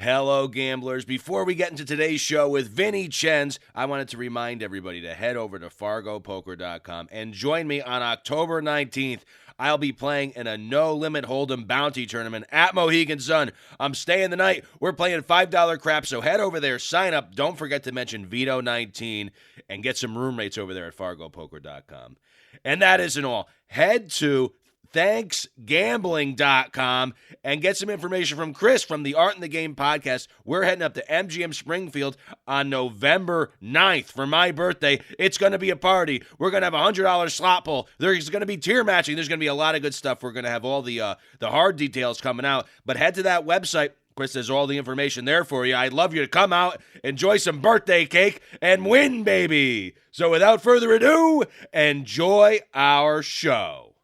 Hello, gamblers. Before we get into today's show with Vinny Chenz, I wanted to remind everybody to head over to FARGOPoker.com and join me on October 19th. I'll be playing in a no-limit Hold'em bounty tournament at Mohegan Sun. I'm staying the night. We're playing $5 crap, so head over there, sign up. Don't forget to mention Vito19 and get some room rates over there at FARGOPoker.com. And that isn't all. Head to ThanksGambling.com and get some information from Chris from the Art in the Game podcast. We're heading up to MGM Springfield on November 9th for my birthday. It's going to be a party. We're going to have a $100 slot pull. There's going to be tier matching. There's going to be a lot of good stuff. We're going to have all the hard details coming out. But head to that website. Chris has all the information there for you. I'd love you to come out, enjoy some birthday cake, and win, baby. So without further ado, enjoy our show.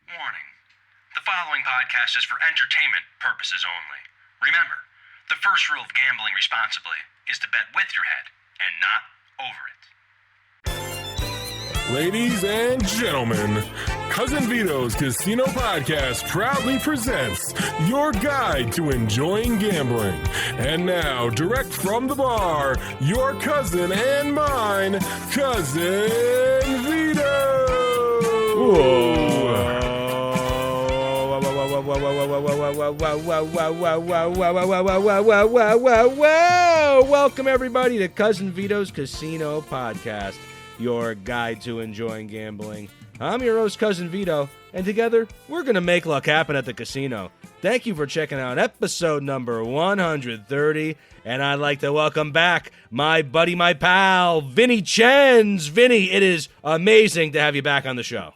Warning. The following podcast is for entertainment purposes only. Remember, the first rule of gambling responsibly is to bet with your head and not over it. Ladies and gentlemen, Cousin Vito's Casino Podcast proudly presents your guide to enjoying gambling. And now, direct from the bar, your cousin and mine, Cousin Vito! Whoa. Welcome, everybody, to Cousin Vito's Casino Podcast, your guide to enjoying gambling. I'm your host, Cousin Vito, and together, we're going to make luck happen at the casino. Thank you for checking out episode number 130, and I'd like to welcome back my buddy, my pal, Vinny Chenz. Vinny, it is amazing to have you back on the show.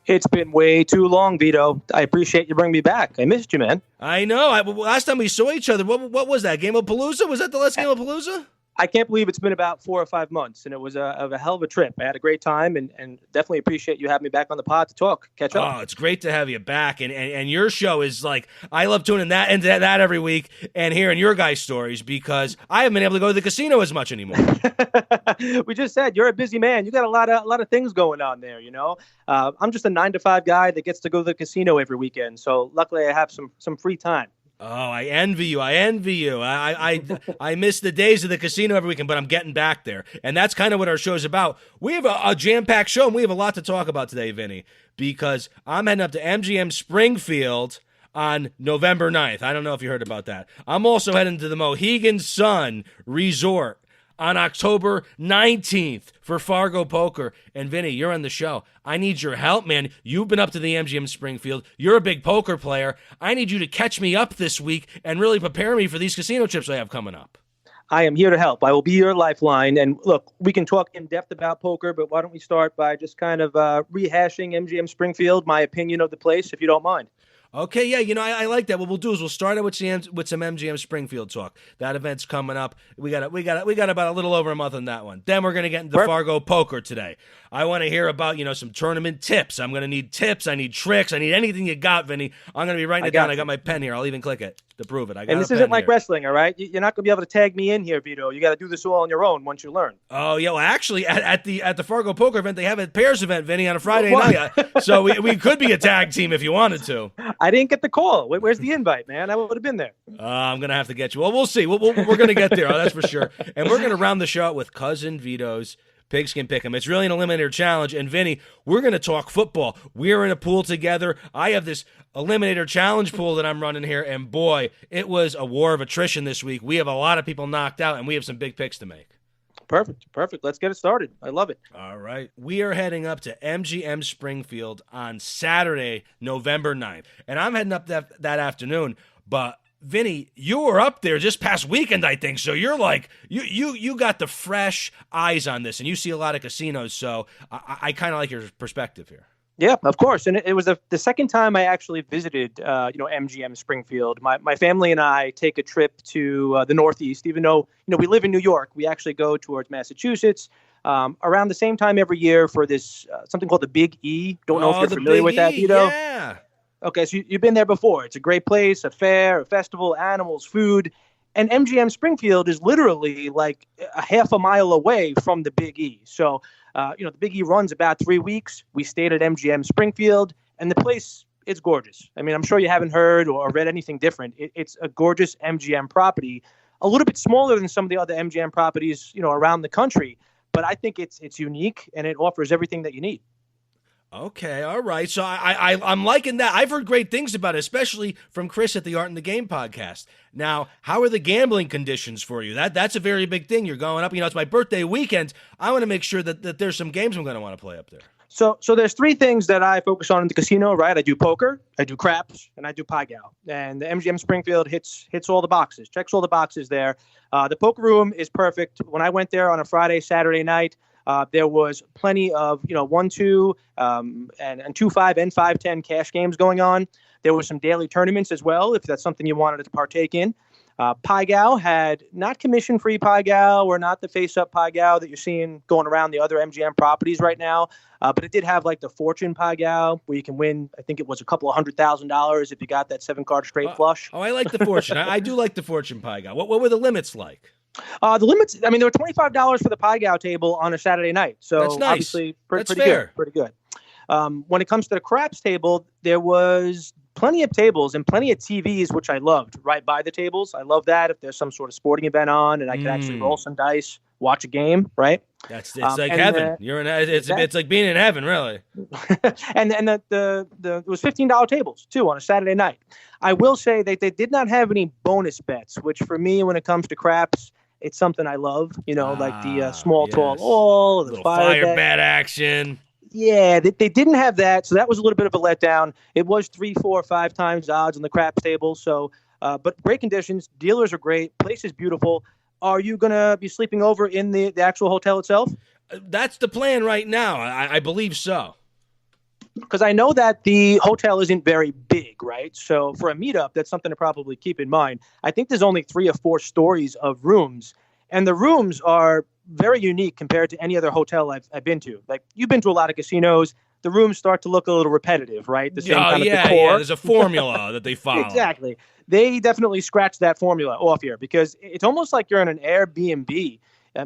It's been way too long, Vito. I appreciate you bringing me back. I missed you, man. I know. Last time we saw each other, what was that? Game of Palooza? Was that the last Game of Palooza? I can't believe it's been about 4 or 5 months, and it was a hell of a trip. I had a great time, and definitely appreciate you having me back on the pod to catch up. Oh, it's great to have you back, and your show is like, I love tuning into that every week and hearing your guys' stories because I haven't been able to go to the casino as much anymore. We just said you're a busy man. You got a lot of things going on there, you know. I'm just a 9-to-5 guy that gets to go to the casino every weekend, so luckily I have some free time. Oh, I envy you. I miss the days of the casino every weekend, but I'm getting back there. And that's kind of what our show's about. We have a jam-packed show, and we have a lot to talk about today, Vinny, because I'm heading up to MGM Springfield on November 9th. I don't know if you heard about that. I'm also heading to the Mohegan Sun Resort on October 19th for FARGO Poker. And Vinny, you're on the show. I need your help, man. You've been up to the MGM Springfield. You're a big poker player. I need you to catch me up this week and really prepare me for these casino trips I have coming up. I am here to help. I will be your lifeline. And look, we can talk in depth about poker, but why don't we start by just kind of rehashing MGM Springfield, my opinion of the place, if you don't mind. Okay, yeah, I like that. What we'll do is we'll start out with some MGM Springfield talk. That event's coming up. We got about a little over a month on that one. Then we're gonna get into FARGO Poker today. I want to hear about some tournament tips. I'm gonna need tips. I need tricks. I need anything you got, Vinny. I'm gonna be writing it down. I got my pen here. I'll even click it to prove it. And this isn't like wrestling, all right? You're not gonna be able to tag me in here, Vito. You got to do this all on your own once you learn. Oh yeah, well actually at the FARGO Poker event they have a pairs event, Vinny, on a Friday night. So we could be a tag team if you wanted to. I didn't get the call. Where's the invite, man? I would have been there. I'm going to have to get you. Well, we'll see. We're going to get there. That's for sure. And we're going to round the show out with Cousin Vito's Pigskin Pick'em. It's really an eliminator challenge. And Vinny, we're going to talk football. We're in a pool together. I have this eliminator challenge pool that I'm running here. And boy, it was a war of attrition this week. We have a lot of people knocked out, and we have some big picks to make. Perfect. Let's get it started. I love it. All right. We are heading up to MGM Springfield on Saturday, November 9th. And I'm heading up that afternoon. But, Vinny, you were up there just past weekend, I think. So you're like, you got the fresh eyes on this. And you see a lot of casinos. So I kind of like your perspective here. Yeah, of course. And it was the second time I actually visited, MGM Springfield. My family and I take a trip to the Northeast, even though, we live in New York. We actually go towards Massachusetts around the same time every year for this something called the Big E. Don't know if you're familiar with that, Vito. Yeah. Okay, so you've been there before. It's a great place, a fair, a festival, animals, food. And MGM Springfield is literally like a half a mile away from the Big E. So, the Big E runs about 3 weeks. We stayed at MGM Springfield, and the place it's gorgeous. I mean, I'm sure you haven't heard or read anything different. It's a gorgeous MGM property, a little bit smaller than some of the other MGM properties, around the country. But I think it's unique, and it offers everything that you need. Okay, all right. So I'm liking that. I've heard great things about it, especially from Chris at the Art in the Game podcast. Now, how are the gambling conditions for you? That's a very big thing. You're going up. It's my birthday weekend. I want to make sure that there's some games I'm going to want to play up there. So there's three things that I focus on in the casino, right? I do poker, I do craps, and I do Pai Gow. And the MGM Springfield hits all the boxes, checks all the boxes there. The poker room is perfect. When I went there on a Friday, Saturday night, there was plenty of 1-2 and 2-5 and 5-10 cash games going on. There were some daily tournaments as well, if that's something you wanted to partake in. Pai Gow had not commission-free Pai Gow or not the face-up Pai Gow that you're seeing going around the other MGM properties right now, but it did have like the Fortune Pai Gow where you can win, I think it was a couple of $100,000 if you got that 7-card straight flush. Oh, I like the Fortune. I do like the Fortune Pai Gow. What were the limits like? The limits, I mean, there were $25 for the Pai Gow table on a Saturday night. So that's nice. Obviously That's pretty fair. good. Pretty good. When it comes to the craps table, there was plenty of tables and plenty of TVs, which I loved, right by the tables. I love that if there's some sort of sporting event on and I can actually roll some dice, watch a game, right? It's like heaven. It's like being in heaven, really. and it was $15 tables too on a Saturday night. I will say that they did not have any bonus bets, which for me, when it comes to craps, it's something I love. Like the small, tall, all the little fire bet action. Yeah, they didn't have that, so that was a little bit of a letdown. It was 3, 4, 5 times odds on the craps table. So, but great conditions. Dealers are great. Place is beautiful. Are you gonna be sleeping over in the actual hotel itself? That's the plan right now. I believe so. Because I know that the hotel isn't very big, right? So for a meetup, that's something to probably keep in mind. I think there's only 3 or 4 stories of rooms, and the rooms are very unique compared to any other hotel I've been to. Like, you've been to a lot of casinos. The rooms start to look a little repetitive, right? The same kind of decor. Yeah, there's a formula that they follow. Exactly. They definitely scratch that formula off here because it's almost like you're in an Airbnb.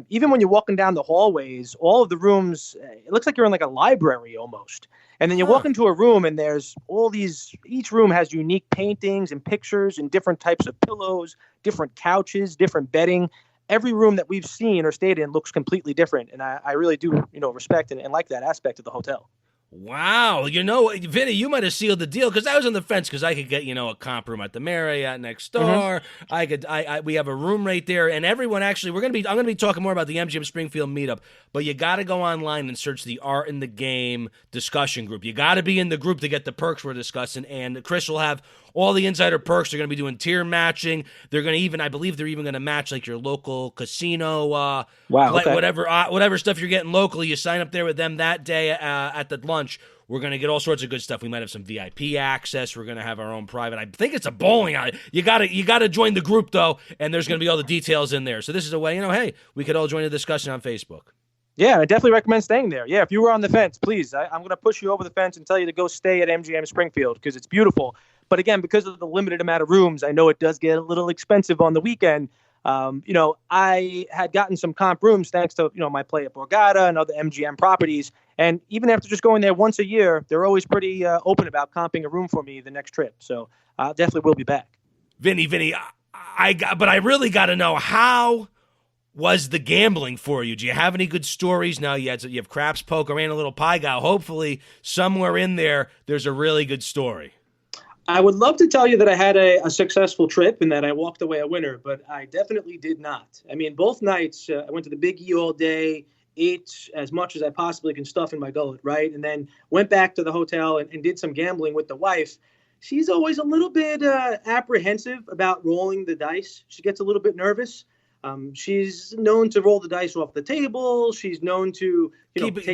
Even when you're walking down the hallways, all of the rooms, it looks like you're in like a library almost. And then you walk into a room and there's all these, each room has unique paintings and pictures and different types of pillows, different couches, different bedding. Every room that we've seen or stayed in looks completely different. And I really do, respect and like that aspect of the hotel. Wow. Vinny, you might have sealed the deal because I was on the fence because I could get, a comp room at the Marriott next door. We have a room right there. And everyone actually, I'm going to be talking more about the MGM Springfield meetup, but you got to go online and search the Art in the Game discussion group. You got to be in the group to get the perks we're discussing. And Chris will have all the insider perks. They're going to be doing tier matching. They're going to I believe they're even going to match like your local casino, whatever stuff you're getting locally. You sign up there with them that day at the lunch. We're going to get all sorts of good stuff. We might have some VIP access. We're going to have our own private. I think it's a bowling alley. You got to join the group though, and there's going to be all the details in there. So this is a way, hey, we could all join the discussion on Facebook. Yeah, I definitely recommend staying there. Yeah, if you were on the fence, please, I'm going to push you over the fence and tell you to go stay at MGM Springfield because it's beautiful. But again, because of the limited amount of rooms, I know it does get a little expensive on the weekend. I had gotten some comp rooms thanks to, my play at Borgata and other MGM properties. And even after just going there once a year, they're always pretty open about comping a room for me the next trip. So I definitely will be back. Vinny, but I really got to know, how was the gambling for you? Do you have any good stories? Now you have craps, poker, and a little Pai Gow. Hopefully somewhere in there's a really good story. I would love to tell you that I had a successful trip and that I walked away a winner, but I definitely did not. I mean, both nights, I went to the Big E all day, ate as much as I possibly can stuff in my gullet, right? And then went back to the hotel and did some gambling with the wife. She's always a little bit apprehensive about rolling the dice. She gets a little bit nervous. She's known to roll the dice off the table. She's known to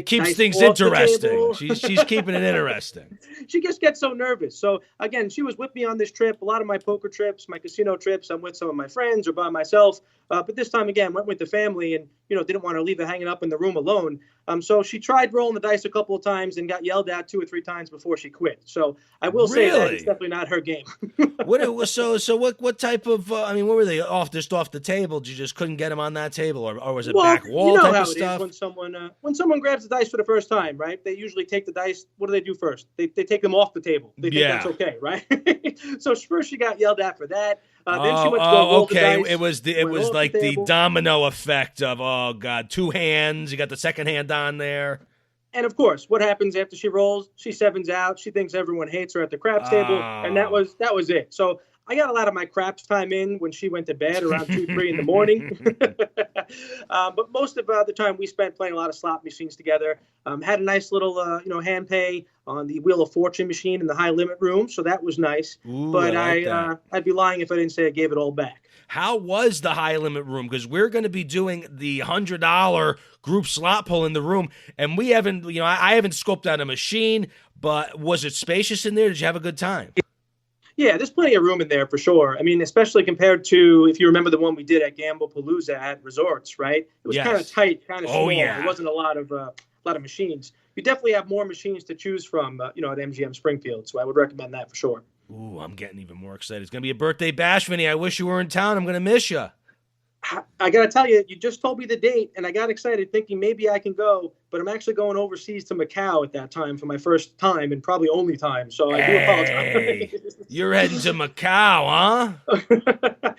keeps things interesting. She's keeping it interesting. She just gets so nervous. So again, she was with me on this trip. A lot of my poker trips, my casino trips, I'm with some of my friends or by myself. But this time again, went with the family, and didn't want to leave it hanging up in the room alone. So she tried rolling the dice a couple of times and got yelled at 2 or 3 times before she quit. So I will say that it's definitely not her game. What type of? What were they just off the table? You just couldn't get them on that table, or was it back wall type of stuff? When someone grabs the dice for the first time, right? They usually take the dice. What do they do first? They take them off the table. They think that's okay, right? So first she got yelled at for that. Then she went to go roll the dice. It was like the domino effect of, oh God, 2 hands. You got the second hand on there. And of course, what happens after she rolls? She sevens out. She thinks everyone hates her at the craps table, and that was it. So I got a lot of my craps time in when she went to bed around 2, 3 in the morning. But most of the time we spent playing a lot of slot machines together. Had a nice little hand pay on the Wheel of Fortune machine in the high limit room, so that was nice. Ooh, but I'd be lying if I didn't say I gave it all back. How was the high limit room? Because we're going to be doing the $100 group slot pull in the room, and we haven't, I haven't scoped out a machine, but was it spacious in there? Did you have a good time? Yeah, there's plenty of room in there for sure. I mean, especially compared to, if you remember the one we did at Gamblepalooza at Resorts, right? It was kind of tight, kind of small. Yeah. There wasn't a lot of machines. You definitely have more machines to choose from, at MGM Springfield. So I would recommend that for sure. Ooh, I'm getting even more excited. It's going to be a birthday bash, Vinny. I wish you were in town. I'm going to miss you. I got to tell you, you just told me the date, and I got excited thinking maybe I can go, but I'm actually going overseas to Macau at that time for my first time and probably only time, so I do apologize. You're heading to Macau, huh?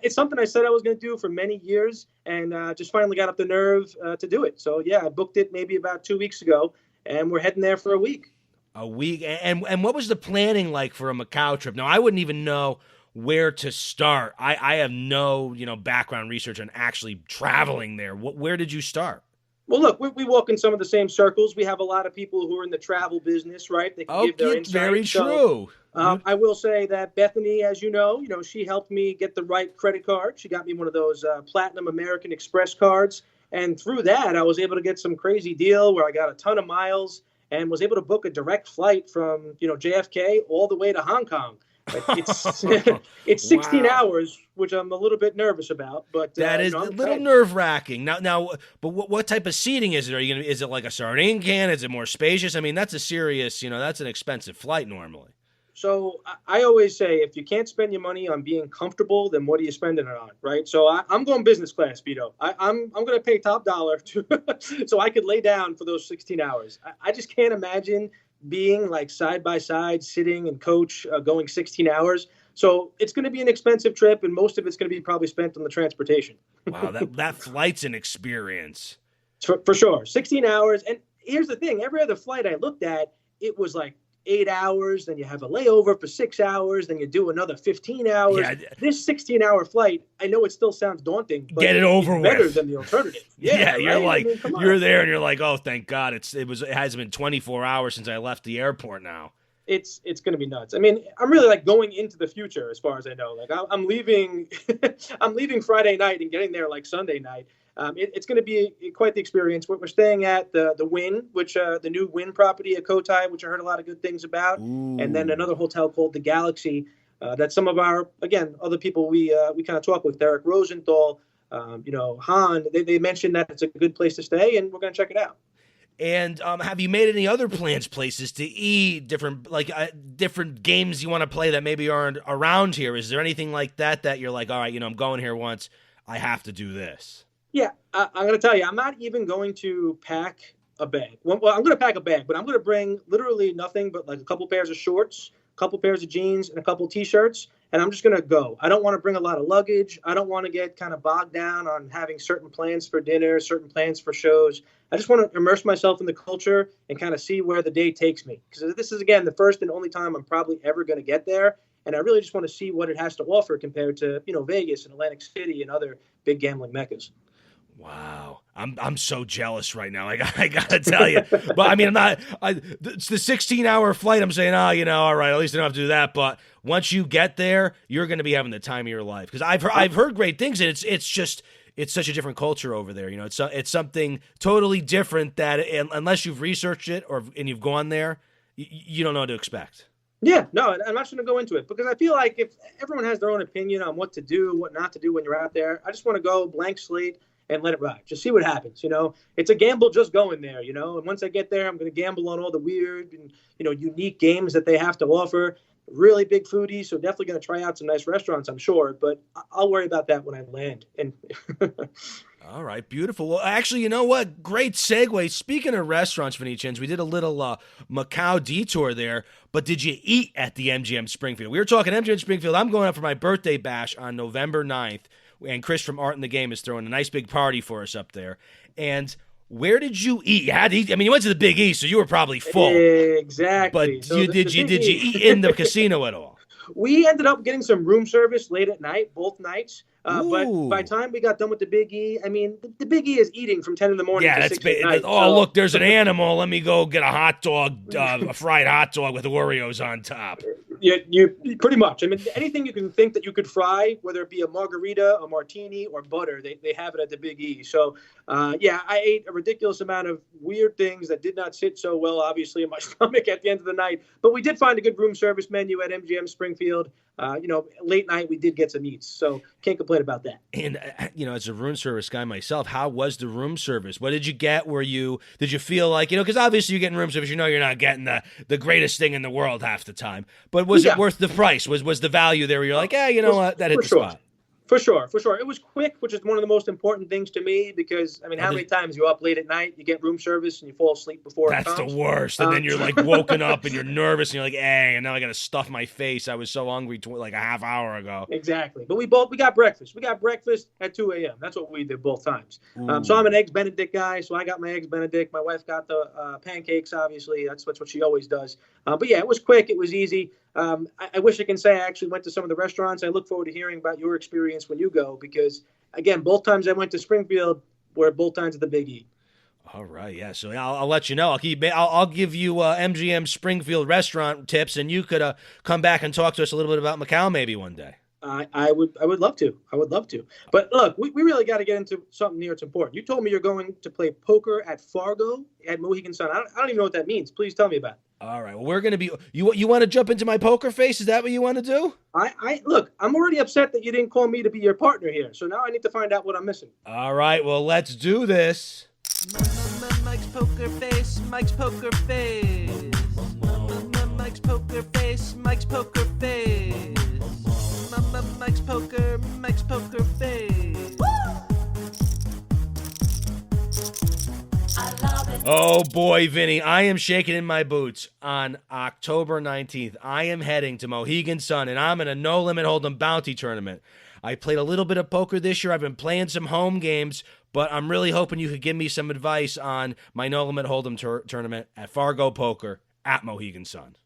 It's something I said I was going to do for many years, and just finally got up the nerve to do it. So, yeah, I booked it maybe about 2 weeks ago, and we're heading there for a week. A week? And what was the planning like for a Macau trip? Now, I wouldn't even know where to start. I have no, background research on actually traveling there. Where did you start? Well, look, we walk in some of the same circles. We have a lot of people who are in the travel business, right? They can give their insight. Very true. I will say that Bethany, as you know, she helped me get the right credit card. She got me one of those Platinum American Express cards. And through that, I was able to get some crazy deal where I got a ton of miles and was able to book a direct flight from, JFK all the way to Hong Kong. It's 16 hours, which I'm a little bit nervous about. But that is a little nerve-wracking. Now, but what type of seating is it? Is it like a sardine can? Is it more spacious? I mean, that's a serious, that's an expensive flight normally. So I always say, if you can't spend your money on being comfortable, then what are you spending it on, right? So I'm going business class, Vito. I'm going to pay top dollar so I could lay down for those 16 hours. I just can't imagine being like side by side, sitting and coach, going 16 hours. So it's going to be an expensive trip, and most of it's going to be probably spent on the transportation. Wow, that flight's an experience. For sure. 16 hours. And here's the thing. Every other flight I looked at, it was like 8 hours, then you have a layover for 6 hours, then you do another 15 hours. Yeah. This 16-hour flight, I know it still sounds daunting, but get it over it's with. Better than the alternative. Yeah, you're right? You're there and you're like, oh, thank God. It hasn't been 24 hours since I left the airport now. It's going to be nuts. I mean, I'm really like going into the future as far as I know. Like I'm leaving Friday night and getting there like Sunday night. It's going to be quite the experience. We're staying at the Wynn, which the new Wynn property at Cotai, which I heard a lot of good things about. Ooh. And then another hotel called the Galaxy that some of our, again, other people we kind of talk with, Derek Rosenthal, Han, they mentioned that it's a good place to stay, and we're going to check it out. And have you made any other plans, places to eat, different games you want to play that maybe aren't around here? Is there anything like that you're like, all right, I'm going here once, I have to do this? Yeah, I'm going to tell you, I'm not even going to pack a bag. Well, I'm going to pack a bag, but I'm going to bring literally nothing but like a couple pairs of shorts, a couple pairs of jeans, and a couple T-shirts, and I'm just going to go. I don't want to bring a lot of luggage. I don't want to get kind of bogged down on having certain plans for dinner, certain plans for shows. I just want to immerse myself in the culture and kind of see where the day takes me. Because this is, again, the first and only time I'm probably ever going to get there. And I really just want to see what it has to offer compared to, Vegas and Atlantic City and other big gambling meccas. Wow. I'm so jealous right now. I gotta tell you, but I mean, it's the 16-hour flight. I'm saying, all right, at least I don't have to do that. But once you get there, you're going to be having the time of your life. Because I've heard great things, and it's such a different culture over there. It's something totally different that unless you've researched it and you've gone there, you don't know what to expect. Yeah, no, I'm not going to go into it because I feel like if everyone has their own opinion on what to do, what not to do when you're out there, I just want to go blank slate and let it ride. Just see what happens. It's a gamble just going there. And once I get there, I'm going to gamble on all the weird and unique games that they have to offer. Really big foodie, so definitely going to try out some nice restaurants, I'm sure. But I'll worry about that when I land. And all right, beautiful. Well, actually, you know what? Great segue. Speaking of restaurants, Vinny Chenz, we did a little Macau detour there, but did you eat at the MGM Springfield? We were talking MGM Springfield. I'm going out for my birthday bash on November 9th, and Chris from Art in the Game is throwing a nice big party for us up there. And where did you eat? You had to eat. I mean, you went to the Big E, so you were probably full. Exactly. But did you eat in the casino at all? We ended up getting some room service late at night, both nights. But by the time we got done with the Big E, I mean, the Big E is eating from 10 in the morning to 6 at night. Look, there's an animal. Let me go get a hot dog, a fried hot dog with Oreos on top. You pretty much. I mean, anything you can think that you could fry, whether it be a margarita, a martini, or butter, they have it at the Big E. So, I ate a ridiculous amount of weird things that did not sit so well, obviously, in my stomach at the end of the night. But we did find a good room service menu at MGM Springfield. Late night, we did get some eats. So can't complain about that. And, as a room service guy myself, how was the room service? What did you get? Did you feel like, because obviously you're getting room service, you're not getting the greatest thing in the world half the time. But was it worth the price? Was the value there where you're like, what, that hit the spot? For sure. It was quick, which is one of the most important things to me because, I mean, how many times you up late at night, you get room service, and you fall asleep before it comes? That's the worst. And then you're like woken up and you're nervous and you're like, hey, and now I got to stuff my face. I was so hungry like a half hour ago. Exactly. But we got breakfast. We got breakfast at 2 a.m. That's what we did both times. So I'm an Eggs Benedict guy, so I got my Eggs Benedict. My wife got the pancakes, obviously. That's what she always does. But yeah, it was quick. It was easy. I wish I can say I actually went to some of the restaurants. I look forward to hearing about your experience when you go because, again, both times I went to Springfield were both times at the Big E. All right, yeah. So I'll let you know. I'll give you MGM Springfield restaurant tips, and you could come back and talk to us a little bit about Macau maybe one day. I would love to. But look, we really got to get into something here. It's important. You told me you're going to play poker at FARGO at Mohegan Sun. I don't even know what that means. Please tell me about it. All right. Well, we're going to be. You want to jump into my poker face? Is that what you want to do? Look. I'm already upset that you didn't call me to be your partner here. So now I need to find out what I'm missing. All right. Well, let's do this. Mike's poker face. Mike's poker face. Mike's poker face. Mike's poker face. Mike's poker face. Oh boy, Vinny, I am shaking in my boots. On October 19th, I am heading to Mohegan Sun, and I'm in a No Limit Hold'em bounty tournament. I played a little bit of poker this year. I've been playing some home games, but I'm really hoping you could give me some advice on my No Limit Hold'em tournament at FARGO Poker at Mohegan Sun.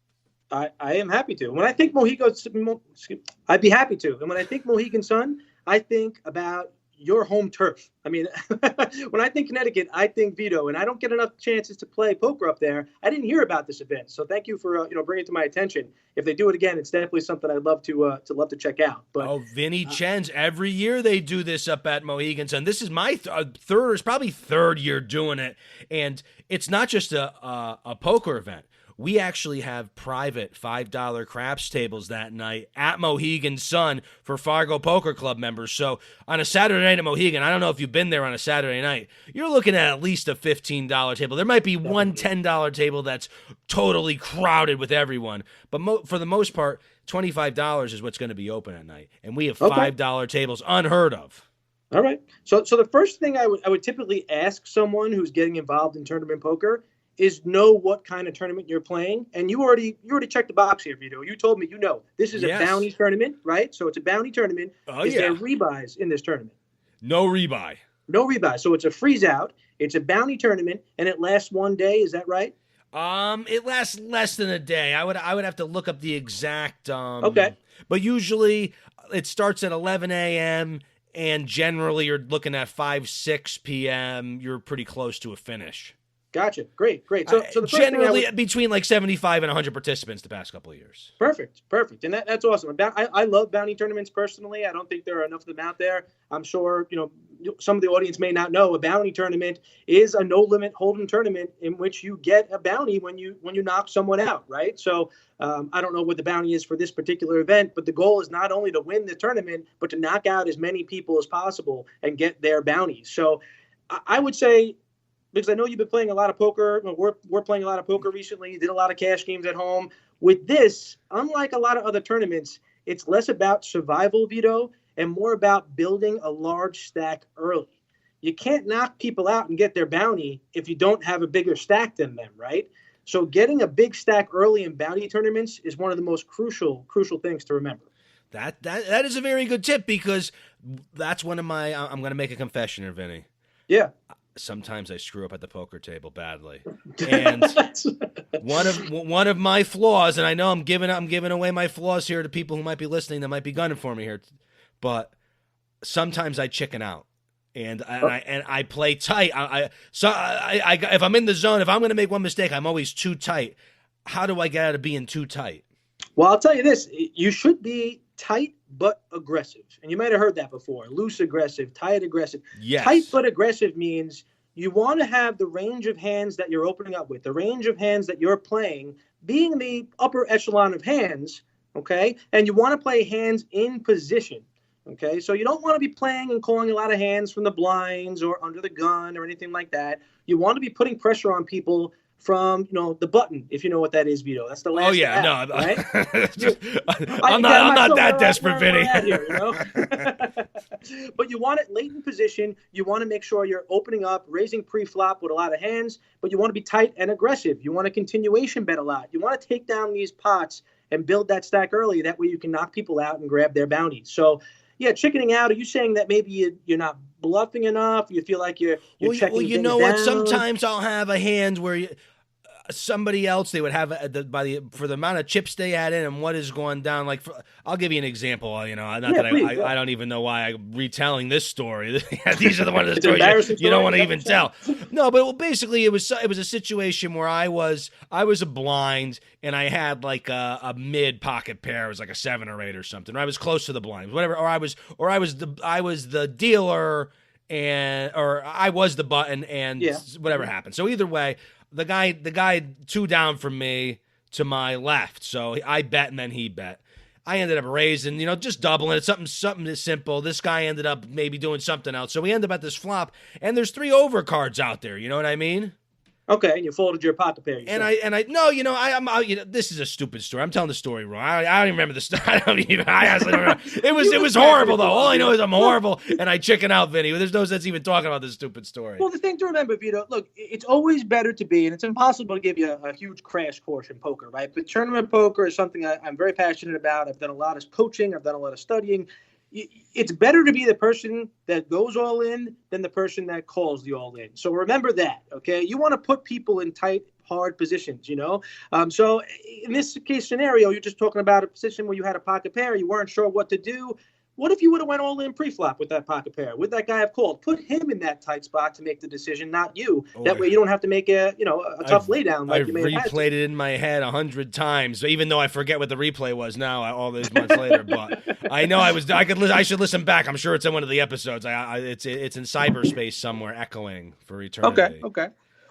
I am happy to. When I think I'd be happy to. And when I think Mohegan Sun, I think about your home turf. I mean, when I think Connecticut, I think Vito, and I don't get enough chances to play poker up there. I didn't hear about this event, so thank you for bringing it to my attention. If they do it again, it's definitely something I'd love to check out. But Vinny Chenz, every year they do this up at Mohegan Sun. This is my third year doing it, and it's not just a poker event. We actually have private $5 craps tables that night at Mohegan Sun for FARGO Poker Club members. So on a Saturday night at Mohegan, I don't know if you've been there on a Saturday night, you're looking at least a $15 table. There might be one $10 table that's totally crowded with everyone. But for the most part, $25 is what's going to be open at night. And we have $5 tables, unheard of. All right. So the first thing I would typically ask someone who's getting involved in tournament poker is know what kind of tournament you're playing. And you already checked the box here, Vito. You told me this is a bounty tournament, right? So it's a bounty tournament. Is there rebuys in this tournament? No rebuy. No rebuy. So it's a freeze out. It's a bounty tournament, and it lasts one day. Is that right? It lasts less than a day. I would have to look up the exact. Okay. But usually it starts at 11 a.m. and generally you're looking at 5-6 p.m. You're pretty close to a finish. Gotcha. Great. So the first thing Generally between like 75 and 100 participants the past couple of years. Perfect. And that's awesome. I love bounty tournaments personally. I don't think there are enough of them out there. I'm sure, some of the audience may not know a bounty tournament is a no limit hold'em tournament in which you get a bounty when you knock someone out, right? So I don't know what the bounty is for this particular event, but the goal is not only to win the tournament, but to knock out as many people as possible and get their bounties. So I would say, because I know you've been playing a lot of poker. We're playing a lot of poker recently. You did a lot of cash games at home. With this, unlike a lot of other tournaments, it's less about survival, Vito, and more about building a large stack early. You can't knock people out and get their bounty if you don't have a bigger stack than them, right? So getting a big stack early in bounty tournaments is one of the most crucial things to remember. That is a very good tip, because that's one of my. I'm going to make a confession here, Vinny. Yeah. Sometimes I screw up at the poker table badly, and one of my flaws, and I know I'm giving away my flaws here to people who might be listening that might be gunning for me here, but sometimes I chicken out, and I play tight. If I'm in the zone, if I'm going to make one mistake, I'm always too tight. How do I get out of being too tight? Well, I'll tell you this: you should be tight but aggressive. And you might have heard that before. Loose aggressive, tight aggressive. Yes. Tight but aggressive means you want to have the range of hands that you're opening up with, the range of hands that you're playing being the upper echelon of hands, okay? And you want to play hands in position, okay? So you don't want to be playing and calling a lot of hands from the blinds or under the gun or anything like that. You want to be putting pressure on people from the button, if you know what that is, Vito. That's the last. Oh yeah, app, no, right? I'm not that desperate, Vinny. But you want it late in position. You want to make sure you're opening up, raising pre-flop with a lot of hands. But you want to be tight and aggressive. You want a continuation bet a lot. You want to take down these pots and build that stack early. That way you can knock people out and grab their bounties. So yeah, chickening out. Are you saying that maybe you're not bluffing enough? You feel like you're checking Well, you things know down? what? Sometimes I'll have a hand where somebody else, they would have for the amount of chips they had in and what is going down. Like, I'll give you an example. I don't even know why I'm retelling this story. These are the ones of the stories you don't want to even tell. No, but basically it was a situation where I was a blind and I had like a mid pocket pair. It was like a 7 or 8 or something. Or I was close to the blinds, whatever. Or I was the dealer or I was the button and whatever happened. So either way. The guy 2 down from me to my left. So I bet and then he bet. I ended up raising, just doubling it, something simple. This guy ended up maybe doing something else. So we end up at this flop, and there's 3 overcards out there. You know what I mean? Okay, and you folded your pocket pair. This is a stupid story. I'm telling the story wrong. I don't even remember the story. I honestly don't remember. It was horrible though. All I know is I'm horrible, and I chicken out, Vinny. There's no sense even talking about this stupid story. Well, the thing to remember, Vito, look, it's always better to be, and it's impossible to give you a huge crash course in poker, right? But tournament poker is something I'm very passionate about. I've done a lot of coaching. I've done a lot of studying. It's better to be the person that goes all in than the person that calls the all in. So remember that, okay? You want to put people in tight, hard positions, So in this case scenario, you're just talking about a position where you had a pocket pair, you weren't sure what to do. What if you would have went all in pre-flop with that pocket pair? Would that guy have called? Put him in that tight spot to make the decision, not you. That way you don't have to make a tough laydown. Like I've replayed it in my head 100 times, even though I forget what the replay was now all these months later. But I know I should listen back. I'm sure it's in one of the episodes. It's in cyberspace somewhere, echoing for eternity. Okay.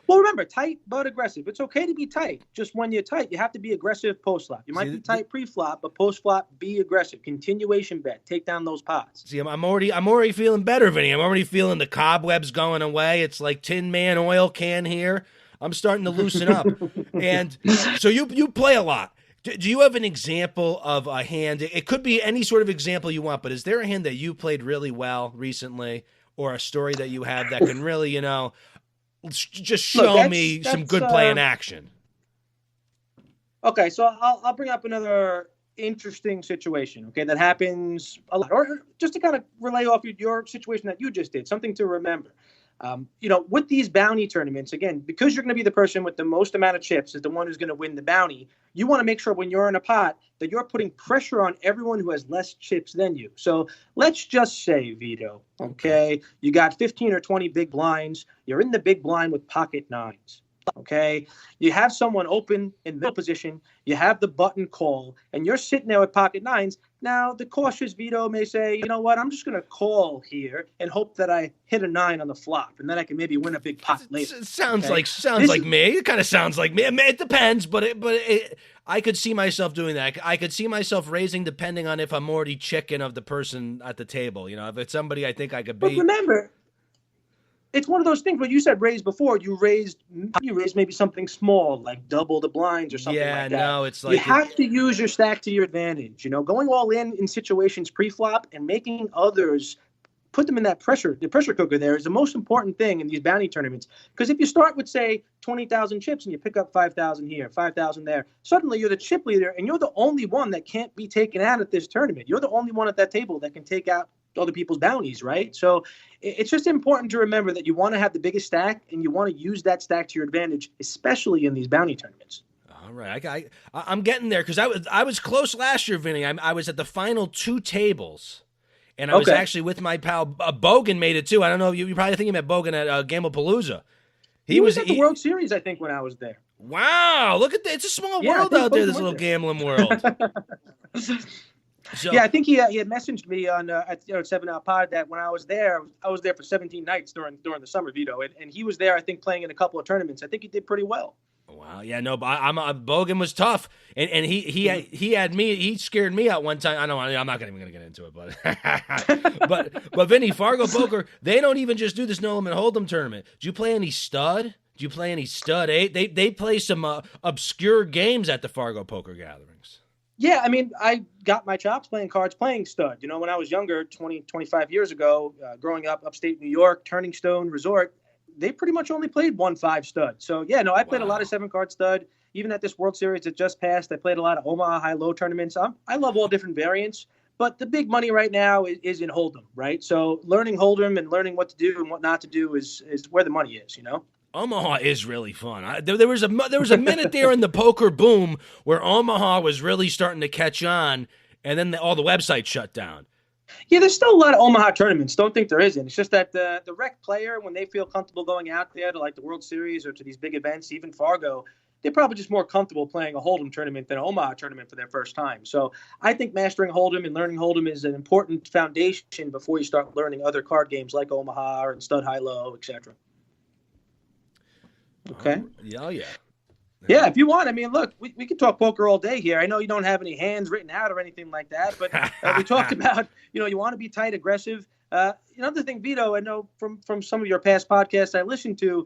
Well, remember, tight but aggressive. It's okay to be tight. Just when you're tight, you have to be aggressive post-flop. You might be tight pre-flop, but post-flop, be aggressive. Continuation bet. Take down those pots. See, I'm already feeling better, Vinny. I'm already feeling the cobwebs going away. It's like Tin Man oil can here. I'm starting to loosen up. And so you play a lot. Do you have an example of a hand? It could be any sort of example you want, but is there a hand that you played really well recently, or a story that you have that can really, just show me some good play in action? Okay, so I'll bring up another interesting situation, okay, that happens a lot. Or just to kind of relay off your situation that you just did, something to remember. With these bounty tournaments, again, because you're going to be the person with the most amount of chips is the one who's going to win the bounty, you want to make sure when you're in a pot that you're putting pressure on everyone who has less chips than you. So let's just say, Vito, okay, you got 15 or 20 big blinds. You're in the big blind with pocket 9s, okay? You have someone open in middle position, you have the button call, and you're sitting there with pocket nines. Now, the cautious Vito may say, you know what, I'm just going to call here and hope that I hit a 9 on the flop, and then I can maybe win a big pot later. It sounds okay? like me. It kind of sounds like me. I mean, it depends, but I could see myself doing that. I could see myself raising depending on if I'm already chicken of the person at the table. You know, if it's somebody I think I could beat. But remember, it's one of those things where you said raise before. You raised maybe something small, like double the blinds or something like that. Yeah, no, it's like you have to use your stack to your advantage. You know, going all in situations pre-flop and making others put them in the pressure cooker there is the most important thing in these bounty tournaments. Because if you start with, say, 20,000 chips and you pick up 5,000 here, 5,000 there, suddenly you're the chip leader and you're the only one that can't be taken out at this tournament. You're the only one at that table that can take out other people's bounties, right? So it's just important to remember that you want to have the biggest stack and you want to use that stack to your advantage, especially in these bounty tournaments. All right, I'm getting there because I was close last year, Vinny. I was at the final 2 tables, and I was actually with my pal Bogan. Made it too. I don't know. You probably think you met Bogan at Gamblepalooza. He was at the World Series, I think, when I was there. Wow, look at that! It's a small world out there. This little gambling world. So, yeah, I think he had messaged me on at 7 Out Pod that when I was there for 17 nights during the summer, Vito, and he was there, I think, playing in a couple of tournaments. I think he did pretty well. Wow, yeah, no, but Bogan was tough, and he had me. He scared me out one time. I'm not even gonna get into it, but Vinny, Fargo Poker, they don't even just do this No Limit Hold'em tournament. Do you play any stud? Do you play any stud? They play some obscure games at the Fargo Poker gatherings. Yeah, I mean, I got my chops playing cards, playing stud. You know, when I was younger, 25 years ago, growing up upstate New York, Turning Stone Resort, they pretty much only played 1-5 stud. So, yeah, no, I played a lot of 7-card stud. Even at this World Series that just passed, I played a lot of Omaha high-low tournaments. I love all different variants, but the big money right now is in Hold'em, right? So learning Hold'em and learning what to do and what not to do is where the money is, you know? Omaha is really fun. There was a minute there in the poker boom where Omaha was really starting to catch on, and then all the websites shut down. Yeah, there's still a lot of Omaha tournaments. Don't think there isn't. It's just that the rec player, when they feel comfortable going out there to like the World Series or to these big events, even Fargo, they're probably just more comfortable playing a Hold'em tournament than an Omaha tournament for their first time. So I think mastering Hold'em and learning Hold'em is an important foundation before you start learning other card games like Omaha or stud high-low, etc. Okay. Oh, yeah. Yeah, if you want. I mean, look, we could talk poker all day here. I know you don't have any hands written out or anything like that, but we talked about, you want to be tight, aggressive. Another thing, Vito, I know from some of your past podcasts I listened to,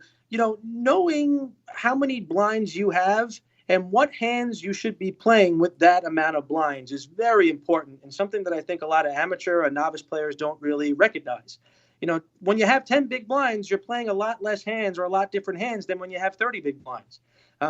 knowing how many blinds you have and what hands you should be playing with that amount of blinds is very important and something that I think a lot of amateur and novice players don't really recognize. When you have 10 big blinds, you're playing a lot less hands or a lot different hands than when you have 30 big blinds.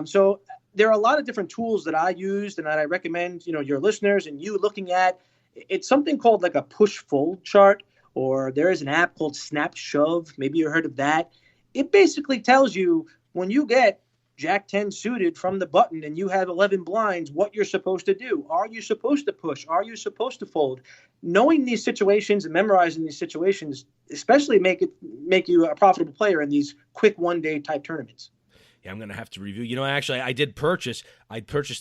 So there are a lot of different tools that I used and that I recommend, your listeners and you looking at. It's something called like a push-fold chart, or there is an app called Snap Shove. Maybe you heard of that. It basically tells you when you get Jack 10 suited from the button and you have 11 blinds, what you're supposed to do. Are you supposed to push? Are you supposed to fold? Knowing these situations and memorizing these situations, especially make you a profitable player in these quick one-day type tournaments. Yeah, I'm going to have to review. Actually, I purchased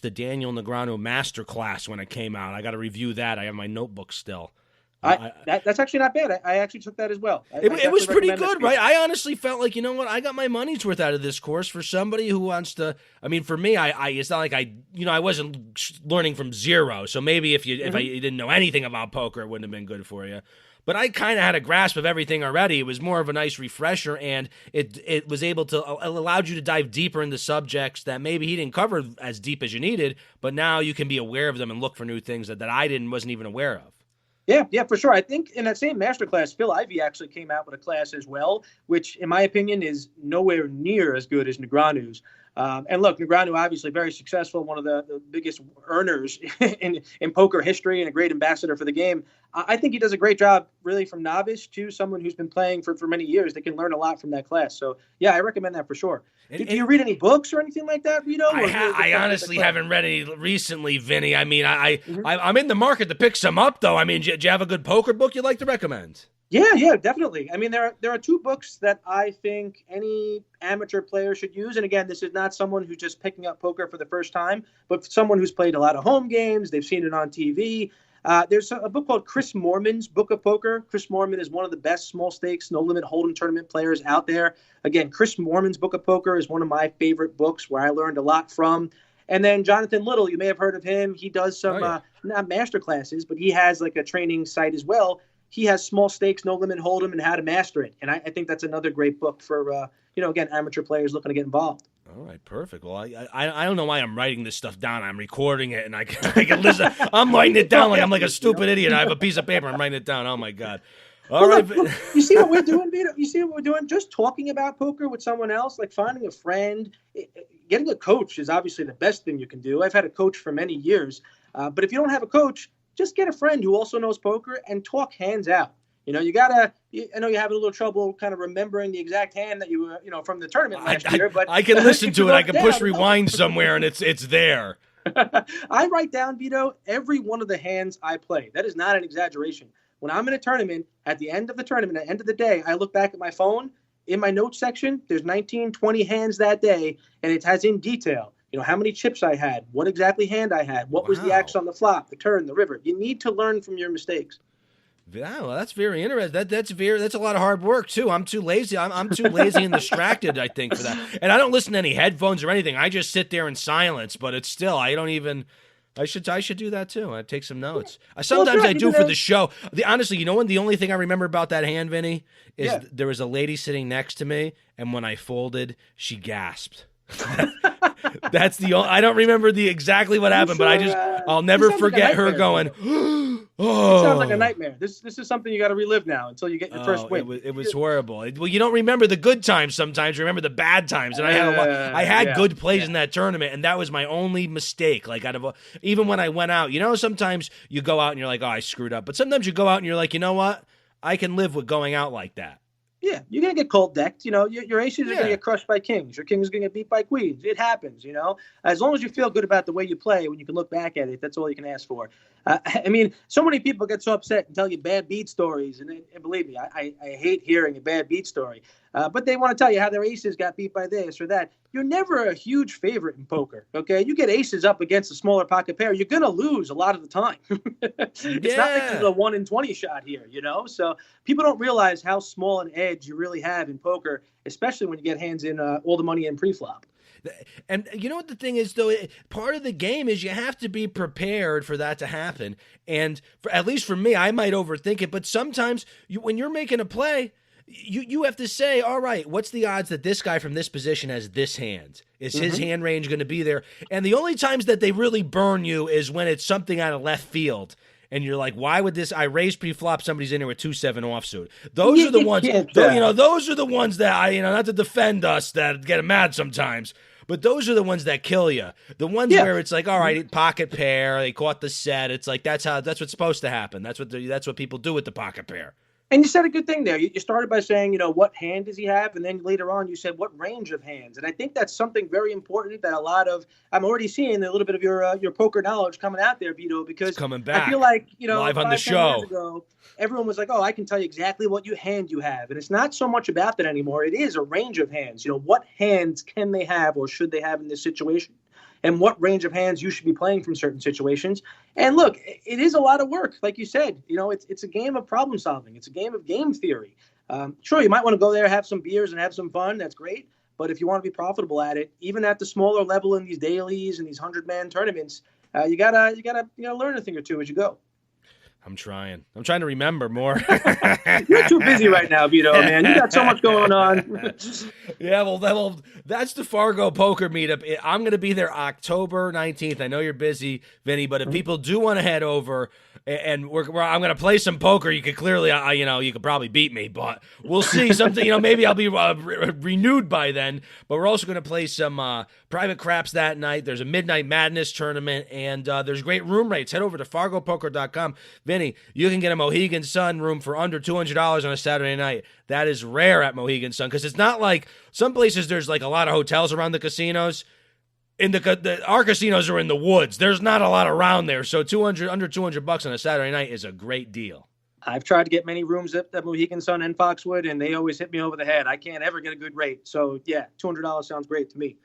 the Daniel Negreanu Masterclass when it came out. I got to review that. I have my notebook still. That's actually not bad. I actually took that as well. It was pretty good, right? I honestly felt like, I got my money's worth out of this course for somebody who wants to. I mean, for me, it's not like I wasn't learning from zero. So maybe if I didn't know anything about poker, it wouldn't have been good for you. But I kind of had a grasp of everything already. It was more of a nice refresher, and it was able to allowed you to dive deeper into subjects that maybe he didn't cover as deep as you needed, but now you can be aware of them and look for new things that I wasn't even aware of. Yeah, for sure. I think in that same masterclass, Phil Ivey actually came out with a class as well, which in my opinion is nowhere near as good as Negreanu's. And look, Negreanu obviously very successful, one of the biggest earners in poker history and a great ambassador for the game. I think he does a great job really from novice to someone who's been playing for many years. They can learn a lot from that class. So, yeah, I recommend that for sure. Do you read any books or anything like that, Vito? I honestly haven't read any recently, Vinny. I mean, I'm in the market to pick some up, though. I mean, do you have a good poker book you'd like to recommend? Yeah, definitely. I mean, there are two books that I think any amateur player should use. And again, this is not someone who's just picking up poker for the first time, but someone who's played a lot of home games. They've seen it on TV. There's a book called Chris Moorman's Book of Poker. Chris Moorman is one of the best small stakes, no limit hold'em tournament players out there. Again, Chris Moorman's Book of Poker is one of my favorite books where I learned a lot from. And then Jonathan Little, you may have heard of him. He does some, not master classes, but he has like a training site as well. He has small stakes, no limit hold'em, and how to master it. And I think that's another great book for, again, amateur players looking to get involved. All right, perfect. Well, I don't know why I'm writing this stuff down. I'm recording it, and I can listen. I'm writing it down like I'm like a stupid idiot. I have a piece of paper. I'm writing it down. Oh, my God. All right. Look, you see what we're doing, Vito? You see what we're doing? Just talking about poker with someone else, like finding a friend. Getting a coach is obviously the best thing you can do. I've had a coach for many years. But if you don't have a coach, just get a friend who also knows poker and talk hands out. I know you're having a little trouble kind of remembering the exact hand that you were, from the tournament last year, but I can listen to it. I can push rewind somewhere and it's there. I write down, Vito, every one of the hands I play. That is not an exaggeration. When I'm in a tournament, at the end of the tournament, at the end of the day, I look back at my phone. In my notes section, there's 19, 20 hands that day, and it has in detail, how many chips I had, what exactly hand I had, what was the axe on the flop, the turn, the river. You need to learn from your mistakes. Yeah, well, that's very interesting. That's a lot of hard work too. I'm too lazy. I'm too lazy and distracted, I think, for that. And I don't listen to any headphones or anything. I just sit there in silence. But it's still, I don't even. I should do that too. I take some notes. Sometimes I do for the show. Honestly, when the only thing I remember about that hand, Vinny, is there was a lady sitting next to me, and when I folded, she gasped. That's the only. I don't remember exactly what happened, but I'll never forget her going. Oh, it sounds like a nightmare. This is something you got to relive now until you get your first win. It was horrible. Well, you don't remember the good times sometimes. You remember the bad times, and I had good plays in that tournament, and that was my only mistake. Like even when I went out, sometimes you go out and you're like, oh, I screwed up. But sometimes you go out and you're like, you know what? I can live with going out like that. Yeah, you're going to get cold decked. Your aces are going to get crushed by kings. Your kings are going to get beat by queens. It happens, As long as you feel good about the way you play, when you can look back at it, that's all you can ask for. So many people get so upset and tell you bad beat stories. And believe me, I hate hearing a bad beat story. But they want to tell you how their aces got beat by this or that. You're never a huge favorite in poker, okay? You get aces up against a smaller pocket pair, you're going to lose a lot of the time. It's not like there's a 1 in 20 shot here, So people don't realize how small an edge you really have in poker, especially when you get hands in all the money in pre-flop. And you know what the thing is, though? Part of the game is you have to be prepared for that to happen. And at least for me, I might overthink it, but sometimes when you're making a play, you have to say, all right, what's the odds that this guy from this position has this hand? Is his hand range going to be there? And the only times that they really burn you is when it's something out of left field. And you're like, why would this? I raise pre-flop. Somebody's in here with 2-7 offsuit. Those are the ones. Those are the ones that not to defend us that get mad sometimes, but those are the ones that kill you. The ones where it's like, all right, pocket pair. They caught the set. It's like that's what's supposed to happen. That's what people do with the pocket pair. And you said a good thing there. You started by saying, what hand does he have? And then later on, you said, what range of hands? And I think that's something very important that I'm already seeing a little bit of your poker knowledge coming out there, Vito, because it's coming back. I feel like, live on the show. Years ago, everyone was like, oh, I can tell you exactly what hand you have. And it's not so much about that anymore. It is a range of hands. What hands can they have or should they have in this situation? And what range of hands you should be playing from certain situations. And look, it is a lot of work. Like you said, it's a game of problem solving. It's a game of game theory. Sure, you might want to go there, have some beers and have some fun. That's great. But if you want to be profitable at it, even at the smaller level in these dailies and these 100-man tournaments, you gotta learn a thing or two as you go. I'm trying to remember more. You're too busy right now, Vito, man. You got so much going on. Yeah, well, that's the Fargo Poker Meetup. I'm going to be there October 19th. I know you're busy, Vinny, but if people do want to head over, and I'm going to play some poker, you could clearly, you could probably beat me, but we'll see. Something, maybe I'll be renewed by then. But we're also going to play some private craps that night. There's a Midnight Madness tournament, and there's great room rates. Head over to FargoPoker.com. Vinny, you can get a Mohegan Sun room for under $200 on a Saturday night. That is rare at Mohegan Sun because it's not like some places there's like a lot of hotels around the casinos. Our casinos are in the woods. There's not a lot around there, so under $200 on a Saturday night is a great deal. I've tried to get many rooms at Mohegan Sun and Foxwood, and they always hit me over the head. I can't ever get a good rate. So yeah, $200 sounds great to me.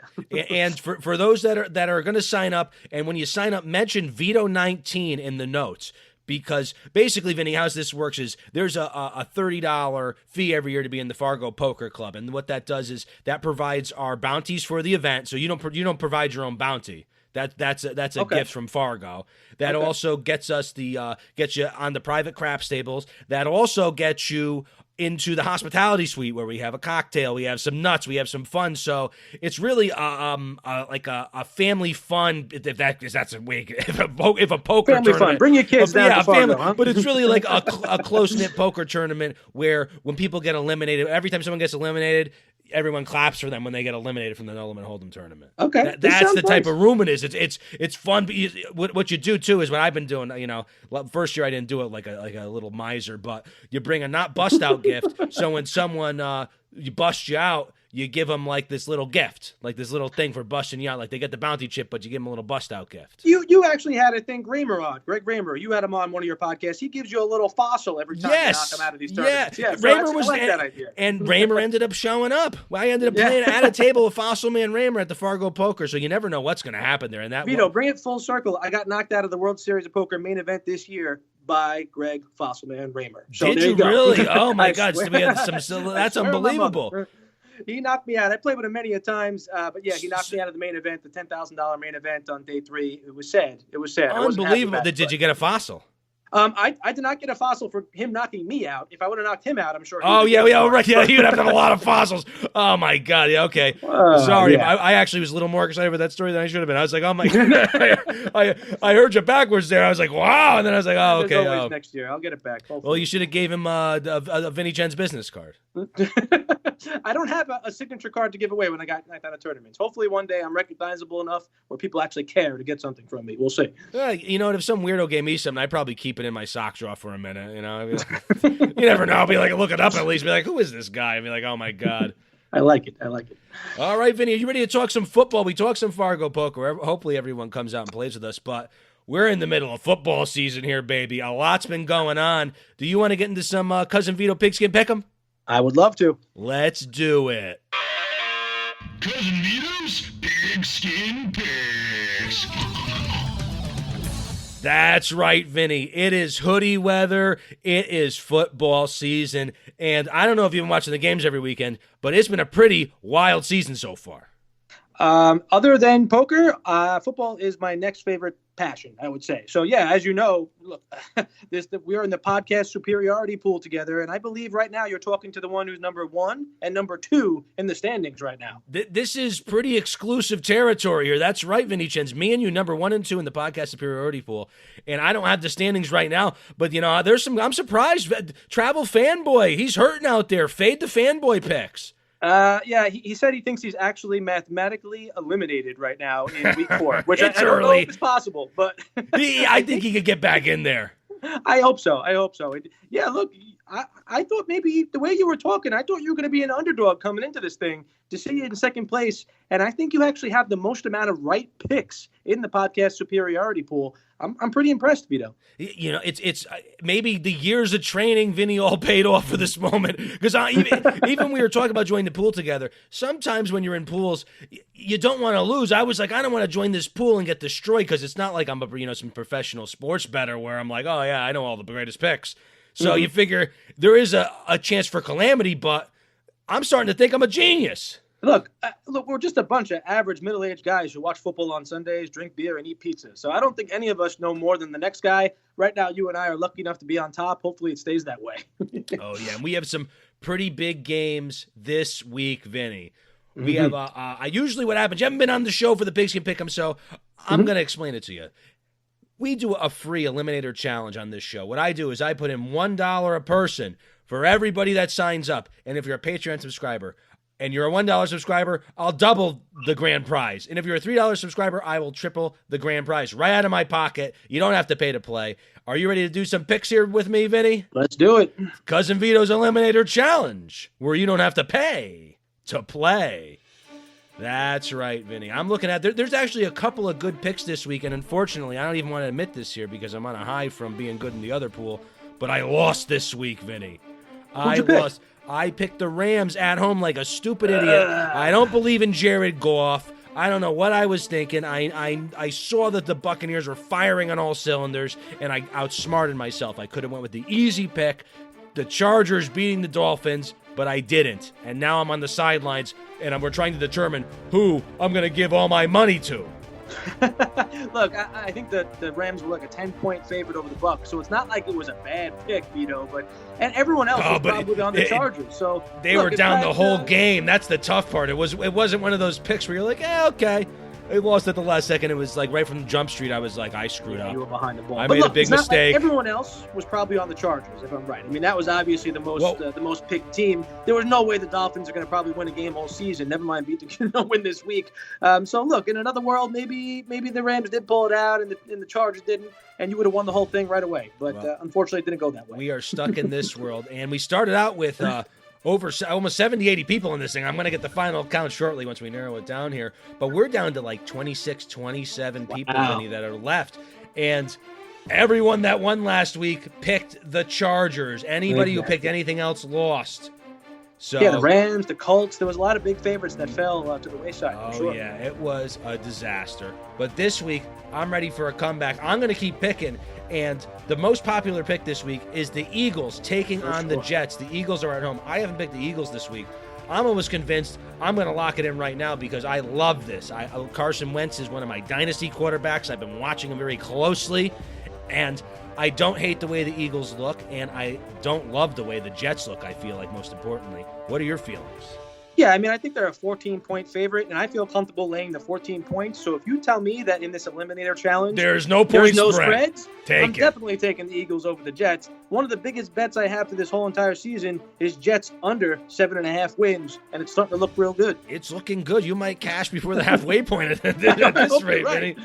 And for those that are going to sign up, and when you sign up, mention Vito19 in the notes. Because basically, Vinny, how this works is there's a $30 fee every year to be in the Fargo Poker Club, and what that does is that provides our bounties for the event. So you don't provide your own bounty. That's a gift from Fargo. That also gets us gets you on the private craps tables. That also gets you into the hospitality suite where we have a cocktail, we have some nuts, we have some fun. So it's really like a family fun. If that's a way, if a poker family tournament, fun. Bring your kids down to Fargo, family, huh? But it's really like a close knit poker tournament where when people get eliminated, every time someone gets eliminated, everyone claps for them when they get eliminated from the NL Holde'em tournament. Okay, that's the type of room it is. It's fun. But what you do too is what I've been doing. First year I didn't do it like a little miser, but you bring a not bust out gift. So when someone you bust you out, you give them like this little gift, like this little thing for busting you out. Like they get the bounty chip, but you give them a little bust out gift. You actually had, I think, Raymer on. Greg Raymer, you had him on one of your podcasts. He gives you a little fossil every time you knock him out of these tournaments. Yeah, Raymer I like that idea. And Raymer ended up showing up. Well, I ended up playing at a table with Fossil Man Raymer at the Fargo Poker, so you never know what's going to happen there. And that Vito, bring it full circle. I got knocked out of the World Series of Poker main event this year by Greg Fossilman Raymer. So did there you go. Really? Oh my God! So we had that's unbelievable. He knocked me out. I played with him many a times, but yeah, he knocked me out of the main event, the $10,000 main event on day 3. It was sad. Unbelievable. Did you get a fossil? I did not get a fossil for him knocking me out. If I would have knocked him out, I'm sure. Right. Yeah, he would have done a lot of fossils. Oh my God. Yeah, okay. Sorry, yeah. I actually was a little more excited for that story than I should have been. I was like, oh my God. I heard you backwards there. I was like, wow. And then I was like, oh, okay. There's always next year. I'll get it back. Hopefully. Well, you should have gave him a Vinny Chenz business card. I don't have a signature card to give away when I got knocked out of tournaments. Hopefully one day I'm recognizable enough where people actually care to get something from me. We'll see. You know, if some weirdo gave me something, I'd probably keep it in my sock drawer for a minute. You know, you never know. I'll be like, look it up at least. Be like, who is this guy? I'd be like, oh my God. I like it. All right, Vinny, are you ready to talk some football? We talk some Fargo Poker. Hopefully everyone comes out and plays with us, but we're in the middle of football season here, baby. A lot's been going on. Do you want to get into some Cousin Vito Pigskin Pick'em? I would love to. Let's do it. Cousin Vito's Pigskin Picks. That's right, Vinny. It is hoodie weather. It is football season. And I don't know if you've been watching the games every weekend, but it's been a pretty wild season so far. Other than poker, football is my next favorite passion, I would say. So yeah, as you know, look, we are in the podcast superiority pool together, and I believe right now you're talking to the one who's number 1 and number 2 in the standings right now. This is pretty exclusive territory here. That's right, Vinny Chenz. Me and you, number 1 and 2 in the podcast superiority pool, and I don't have the standings right now, but you know, I'm surprised. Travel Fanboy, he's hurting out there. Fade the Fanboy picks. Yeah, he said he thinks he's actually mathematically eliminated right now in week 4, which I don't know if it's possible, but I think he could get back in there. I hope so. Yeah, look, I thought maybe the way you were talking, I thought you were going to be an underdog coming into this thing to see you in second place, and I think you actually have the most amount of right picks in the podcast superiority pool. I'm pretty impressed, Vito. You know, it's maybe the years of training, Vinny, all paid off for this moment. Because even we were talking about joining the pool together. Sometimes when you're in pools, you don't want to lose. I was like, I don't want to join this pool and get destroyed because it's not like I'm some professional sports bettor where I'm like, oh yeah, I know all the greatest picks. So you figure there is a chance for calamity, but I'm starting to think I'm a genius. Look, we're just a bunch of average middle-aged guys who watch football on Sundays, drink beer, and eat pizza. So I don't think any of us know more than the next guy. Right now, you and I are lucky enough to be on top. Hopefully it stays that way. Oh, yeah. And we have some pretty big games this week, Vinny. We have usually what happens. You haven't been on the show for the Pigskin Pick'em, so I'm going to explain it to you. We do a free eliminator challenge on this show. What I do is I put in $1 a person for everybody that signs up. And if you're a Patreon subscriber, and you're a $1 subscriber, I'll double the grand prize. And if you're a $3 subscriber, I will triple the grand prize right out of my pocket. You don't have to pay to play. Are you ready to do some picks here with me, Vinny? Let's do it. Cousin Vito's Eliminator Challenge, where you don't have to pay to play. That's right, Vinny. I'm looking at there's actually a couple of good picks this week, and unfortunately, I don't even want to admit this here because I'm on a high from being good in the other pool. but I lost this week, Vinny. Who'd you pick? Lost. I picked the Rams at home like a stupid idiot. I don't believe in Jared Goff. I don't know what I was thinking. I saw that the Buccaneers were firing on all cylinders, and I outsmarted myself. I could have went with the easy pick, the Chargers beating the Dolphins, but I didn't. And now I'm on the sidelines, and we're trying to determine who I'm going to give all my money to. Look, I think that the Rams were like a 10-point favorite over the Bucs, so it's not like it was a bad pick, Vito. And everyone else was probably on the Chargers. So they were down the whole game. That's the tough part. It wasn't one of those picks where you're like, okay. They lost at the last second. It was like right from Jump Street. I was like, I screwed up. You were behind the ball. I made a big mistake. Like everyone else was probably on the Chargers, if I'm right. I mean, that was obviously the most picked team. There was no way the Dolphins are going to probably win a game all season. Never mind win this week. So look, in another world, maybe the Rams did pull it out and the Chargers didn't, and you would have won the whole thing right away. But unfortunately, it didn't go that way. We are stuck in this world, and we started out with over almost 70, 80 people in this thing. I'm going to get the final count shortly once we narrow it down here. But we're down to like 26, 27 people that are left. And everyone that won last week picked the Chargers. Anybody who picked anything else lost. So yeah, the Rams, the Colts, there was a lot of big favorites that fell to the wayside. Oh, for sure. Yeah, it was a disaster. But this week, I'm ready for a comeback. I'm going to keep picking. And the most popular pick this week is the Eagles taking on the Jets. The Eagles are at home. I haven't picked the Eagles this week. I'm almost convinced I'm going to lock it in right now because I love this. Carson Wentz is one of my dynasty quarterbacks. I've been watching him very closely. And I don't hate the way the Eagles look, and I don't love the way the Jets look, I feel like, most importantly. What are your feelings? Yeah, I mean, I think they're a 14-point favorite, and I feel comfortable laying the 14 points. So if you tell me that in this Eliminator Challenge there's no spreads, I'm it. definitely taking the Eagles over the Jets. One of the biggest bets I have for this whole entire season is Jets under 7.5 wins, and it's starting to look real good. It's looking good. You might cash before the halfway point at this rate, Vinny.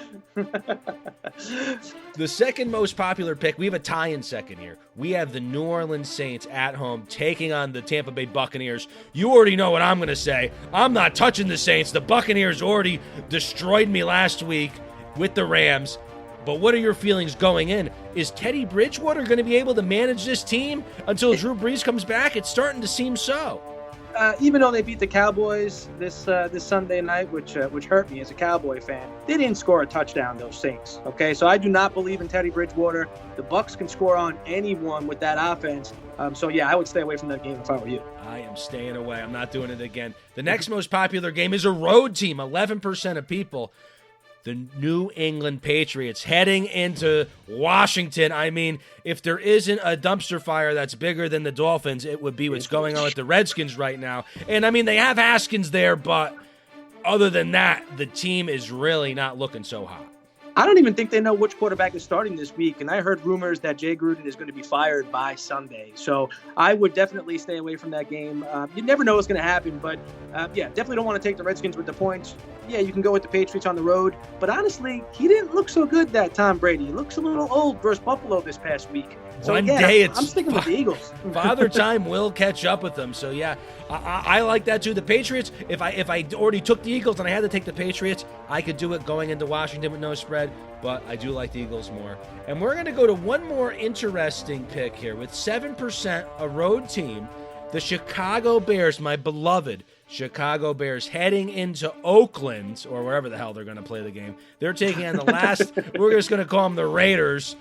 The second most popular pick, we have a tie in second here. We have the New Orleans Saints at home taking on the Tampa Bay Buccaneers. You already know what I'm going to say. I'm not touching the Saints. The Buccaneers already destroyed me last week with the Rams. But what are your feelings going in? Is Teddy Bridgewater going to be able to manage this team until Drew Brees comes back? It's starting to seem so. Even though they beat the Cowboys this Sunday night, which hurt me as a Cowboy fan, they didn't score a touchdown, those Saints. Okay, so I do not believe in Teddy Bridgewater. The Bucs can score on anyone with that offense. So yeah, I would stay away from that game if I were you. I am staying away. I'm not doing it again. The next most popular game is a road team. 11% of people. The New England Patriots heading into Washington. I mean, if there isn't a dumpster fire that's bigger than the Dolphins, it would be what's going on with the Redskins right now. And, I mean, they have Haskins there, but other than that, the team is really not looking so hot. I don't even think they know which quarterback is starting this week, and I heard rumors that Jay Gruden is going to be fired by Sunday. So I would definitely stay away from that game. You never know what's going to happen, but yeah, definitely don't want to take the Redskins with the points. Yeah, you can go with the Patriots on the road, but honestly, he didn't look so good, that Tom Brady. He looks a little old versus Buffalo this past week. So One again, day I'm sticking with the Eagles. Father Time will catch up with them. So yeah, I like that too. The Patriots, if I already took the Eagles and I had to take the Patriots, I could do it going into Washington with no spread, but I do like the Eagles more. And we're going to go to one more interesting pick here with 7%, a road team, the Chicago Bears, my beloved Chicago Bears, heading into Oakland, or wherever the hell they're going to play the game. They're taking on the last, we're just going to call them the Raiders.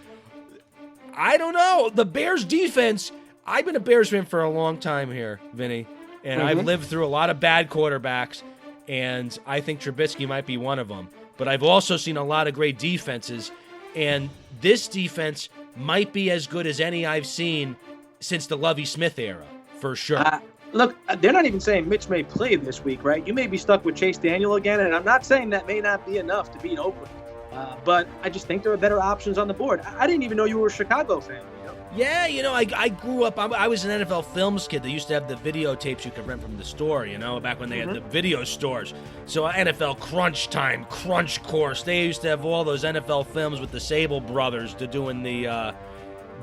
I don't know. The Bears defense, I've been a Bears fan for a long time here, Vinny, and I've lived through a lot of bad quarterbacks, and I think Trubisky might be one of them. But I've also seen a lot of great defenses, and this defense might be as good as any I've seen since the Lovie Smith era, for sure. Look, they're not even saying Mitch may play this week, right? You may be stuck with Chase Daniel again, and I'm not saying that may not be enough to beat Oakland. But I just think there are better options on the board. I didn't even know you were a Chicago fan. You know? Yeah, you know, I grew up, I was an NFL Films kid. They used to have the videotapes you could rent from the store, you know, back when they had the video stores. So NFL Crunch Time, Crunch Course, they used to have all those NFL films with the Sable brothers doing the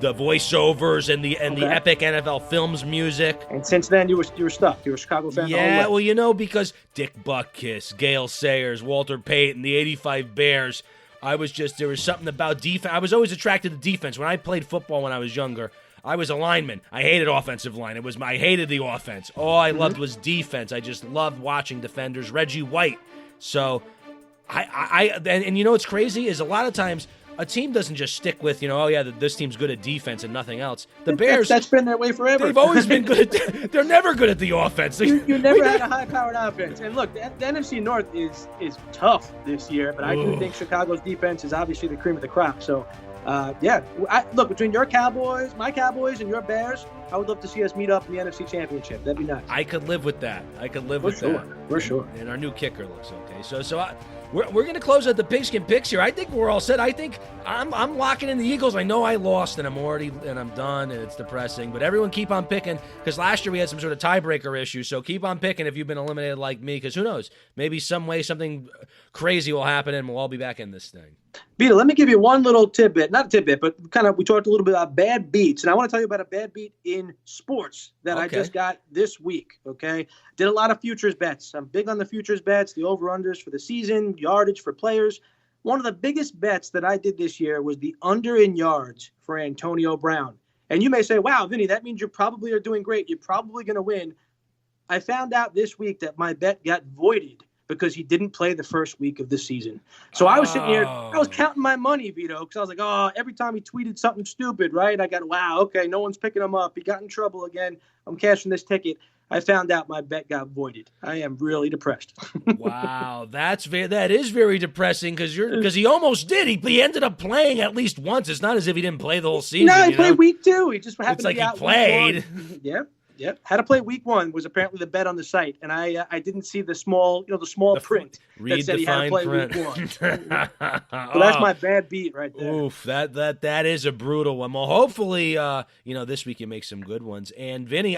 voiceovers and the epic NFL Films music. And since then, you were stuck. You were a Chicago fan. Yeah, well, you know, because Dick Butkus, Gale Sayers, Walter Payton, the '85 Bears. There was something about defense. I was always attracted to defense. When I played football when I was younger, I was a lineman. I hated offensive line. I hated the offense. All I loved was defense. I just loved watching defenders. Reggie White. So and you know what's crazy is a lot of times a team doesn't just stick with, oh yeah, this team's good at defense and nothing else. The Bears, that's been their way forever. They've always been good at, they're never good at the offense. You never had a high-powered offense. And look, the NFC North is tough this year, but I do think Chicago's defense is obviously the cream of the crop. So, look, between your Cowboys, my Cowboys, and your Bears, I would love to see us meet up in the NFC Championship. That'd be nice. I could live with that. that. For sure. And our new kicker looks okay. So we're going to close out the Pigskin picks here. I think we're all set. I think I'm locking in the Eagles. I know I lost, and I'm done, and it's depressing. But everyone keep on picking, because last year we had some sort of tiebreaker issue. So keep on picking if you've been eliminated like me, because who knows? Maybe some way something crazy will happen, and we'll all be back in this thing. Vito, let me give you one little tidbit. Not a tidbit, but we talked a little bit about bad beats. And I want to tell you about a bad beat in sports that I just got this week, okay? Did a lot of futures bets. I'm big on the futures bets, the over-unders for the season, yardage for players. One of the biggest bets that I did this year was the under in yards for Antonio Brown. And you may say, wow, Vinny, that means you probably are doing great. You're probably going to win. I found out this week that my bet got voided because he didn't play the first week of the season. So I was sitting here, I was counting my money, Vito, because I was like, every time he tweeted something stupid, right? I got, wow, okay, no one's picking him up. He got in trouble again. I'm cashing this ticket. I found out my bet got voided. I am really depressed. Wow, that is very depressing because he almost did. He ended up playing at least once. It's not as if he didn't play the whole season. No, he played week 2. He just happened to be out. It's like he played. Yep. Had to play week 1 was apparently the bet on the site, and I didn't see the small print that said he had to play print. week 1. So that's my bad beat right there. Oof, that is a brutal one. Well, hopefully, this week you make some good ones. And Vinny,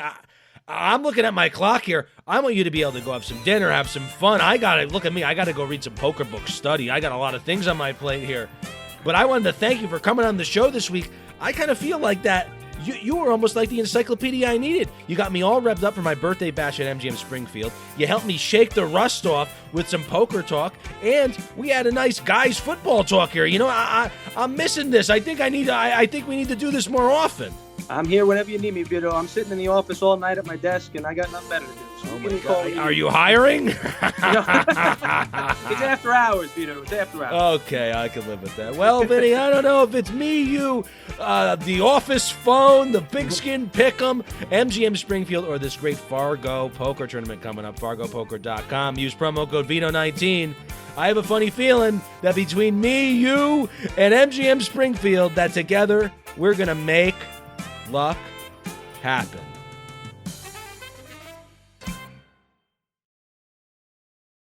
I'm looking at my clock here. I want you to be able to go have some dinner, have some fun. Look at me. I got to go read some poker books, study. I got a lot of things on my plate here. But I wanted to thank you for coming on the show this week. I kind of feel like that. You were almost like the encyclopedia I needed. You got me all revved up for my birthday bash at MGM Springfield. You helped me shake the rust off with some poker talk, and we had a nice guys football talk here. I'm missing this. I think we need to do this more often. I'm here whenever you need me, Vito. I'm sitting in the office all night at my desk, and I got nothing better to do. So oh my God. Are you hiring? It's after hours, Vito. It's after hours. Okay, I can live with that. Well, Vinny, I don't know if it's me, you, the office phone, the Pigskin Pick'em, MGM Springfield, or this great Fargo Poker tournament coming up, FargoPoker.com. Use promo code Vito19. I have a funny feeling that between me, you, and MGM Springfield, that together we're going to make luck happen.